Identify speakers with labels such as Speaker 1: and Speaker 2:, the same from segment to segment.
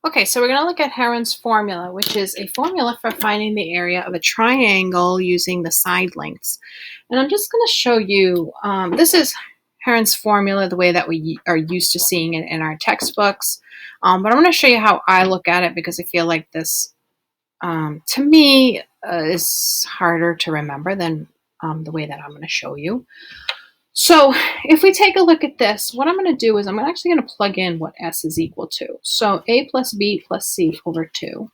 Speaker 1: Okay, so we're going to look at Heron's formula, which is a formula for finding the area of a triangle using the side lengths. And I'm just going to show you, this is Heron's formula the way that we are used to seeing it in our textbooks. But I'm going to show you how I look at it because I feel like this, to me, is harder to remember than the way that I'm going to show you. So if we take a look at this, what I'm going to do is I'm actually going to plug in what S is equal to. So A plus B plus C over 2.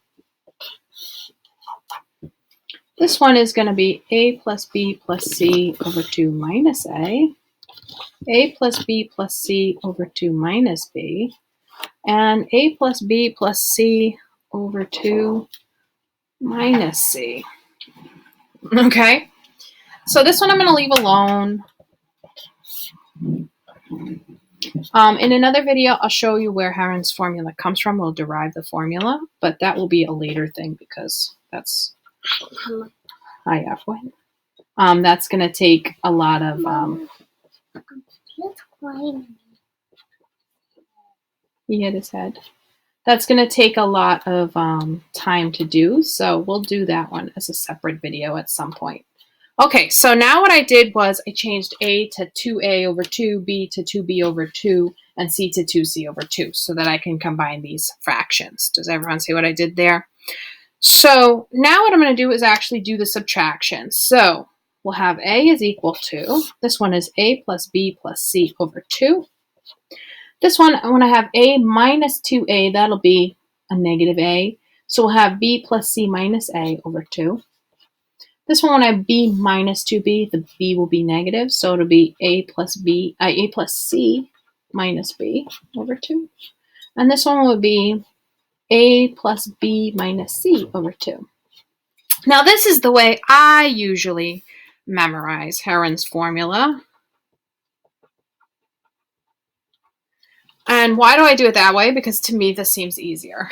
Speaker 1: This one is going to be A plus B plus C over 2 minus A plus B plus C over 2 minus B, and A plus B plus C over 2 minus C. Okay, so this one I'm going to leave alone. In another video, I'll show you where Heron's formula comes from. We'll derive the formula, but that will be a later thing because that's that's going to take a lot of he hit his head. That's going to take a lot of time to do, so we'll do that one as a separate video at some point. Okay, so now what I did was I changed A to 2A over 2, B to 2B over 2, and C to 2C over 2 so that I can combine these fractions. Does everyone see what I did there? So now what I'm going to do is actually do the subtraction. So we'll have A is equal to, this one is A plus B plus C over 2. This one, when I have A minus 2A, that'll be a negative A. So we'll have B plus C minus A over 2. This one, when I have B minus 2B, the B will be negative, so it'll be A plus C minus B over 2. And this one will be A plus B minus C over 2. Now, this is the way I usually memorize Heron's formula. And why do I do it that way? Because to me, this seems easier.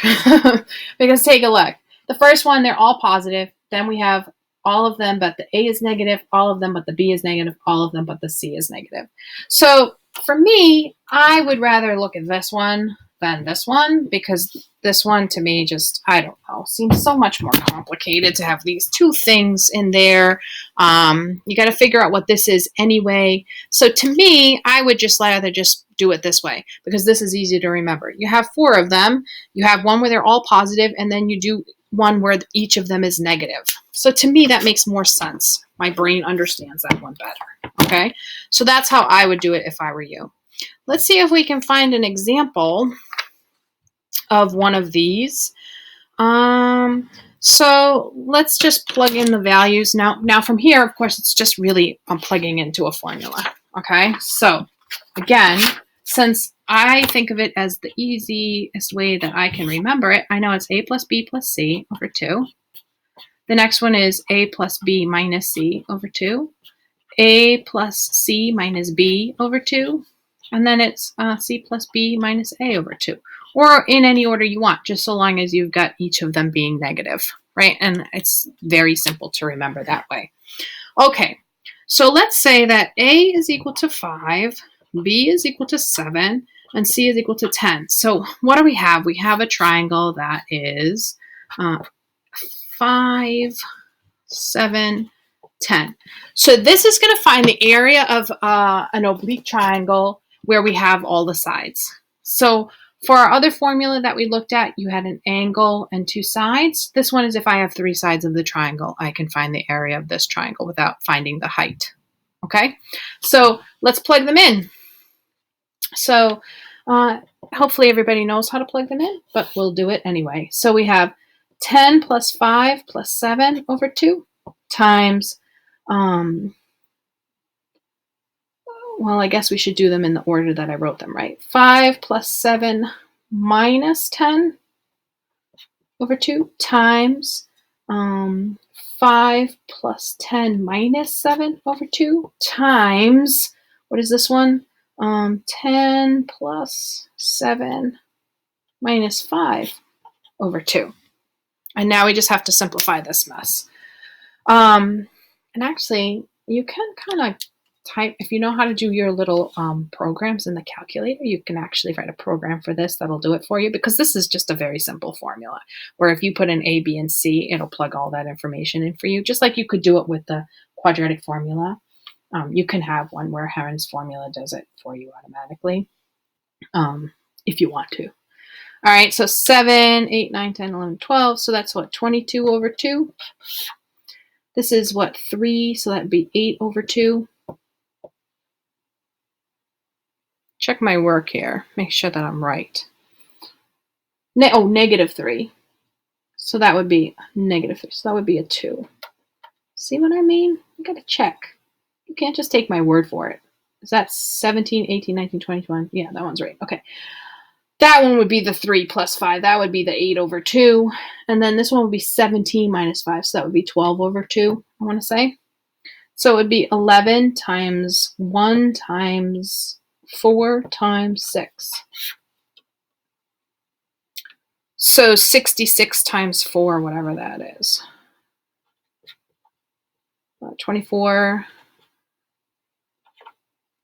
Speaker 1: Because take a look. The first one, they're all positive. Then we have all of them but the A is negative, all of them but the B is negative, all of them but the C is negative. So for me, I would rather look at this one than this one because this one to me just, I don't know, seems so much more complicated to have these two things in there. You got to figure out what this is anyway. So to me, I would just rather just do it this way because this is easy to remember. You have 4 of them. You have one where they're all positive, and then you do one where each of them is negative. So to me, that makes more sense. My brain understands that one better. Okay, so that's how I would do it if I were you. Let's see if we can find an example of one of these. So let's just plug in the values. Now from here, of course, it's just really I'm plugging into a formula. Okay, so again, since I think of it as the easiest way that I can remember it, I know it's A plus B plus C over 2. The next one is A plus B minus C over 2. A plus C minus B over 2. And then it's C plus B minus A over 2. Or in any order you want, just so long as you've got each of them being negative, right? And it's very simple to remember that way. Okay, so let's say that A is equal to 5, B is equal to 7, and C is equal to 10. So what do we have? We have a triangle that is 5, 7, 10. So this is going to find the area of an oblique triangle where we have all the sides. So for our other formula that we looked at, you had an angle and 2 sides. This one is if I have 3 sides of the triangle, I can find the area of this triangle without finding the height. Okay, so let's plug them in. So hopefully everybody knows how to plug them in, but we'll do it anyway. So we have 10 plus 5 plus 7 over 2 times, well, I guess we should do them in the order that I wrote them, right? 5 plus 7 minus 10 over 2 times 5 plus 10 minus 7 over 2 times, what is this one? 10 plus 7 minus 5 over 2. And now we just have to simplify this mess. And actually, you can kind of type, if you know how to do your little programs in the calculator, you can actually write a program for this that'll do it for you, because this is just a very simple formula where if you put in A, B, and C, it'll plug all that information in for you, just like you could do it with the quadratic formula. You can have one where Heron's formula does it for you automatically if you want to. All right, so 7, 8, 9, 10, 11, 12. So that's what, 22 over 2? This is what, 3? So that would be 8 over 2. Check my work here. Make sure that I'm right. Negative 3. So that would be negative 3. So that would be a 2. See what I mean? You got to check. You can't just take my word for it. Is that 17, 18, 19, 20, 21? Yeah, that one's right. Okay. That one would be the 3 plus 5. That would be the 8 over 2. And then this one would be 17 minus 5. So that would be 12 over 2, I want to say. So it would be 11 times 1 times 4 times 6. So 66 times 4, whatever that is. 24.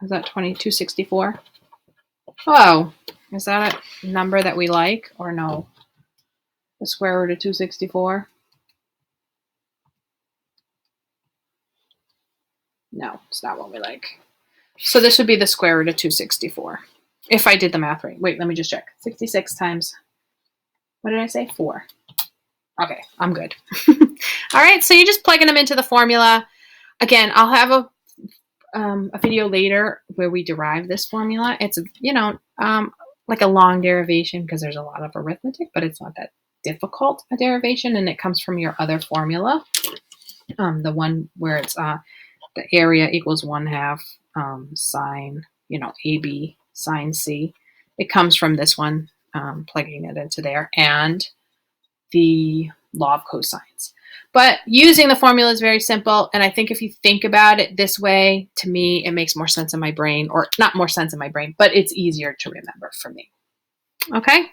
Speaker 1: Is that 264? Oh, is that a number that we like or no? The square root of 264? No, it's not what we like. So this would be the square root of 264. If I did the math right. Wait, let me just check. 66 times, what did I say? 4. Okay, I'm good. All right, so you're just plugging them into the formula. Again, I'll have a video later where we derive this formula. It's, like a long derivation because there's a lot of arithmetic, but it's not that difficult a derivation, and it comes from your other formula, the one where it's the area equals 1/2 sine, AB sine C. It comes from this one, plugging it into there, and the law of cosines. But using the formula is very simple, and I think if you think about it this way, to me, it makes more sense in my brain, or not more sense in my brain, but it's easier to remember for me. Okay?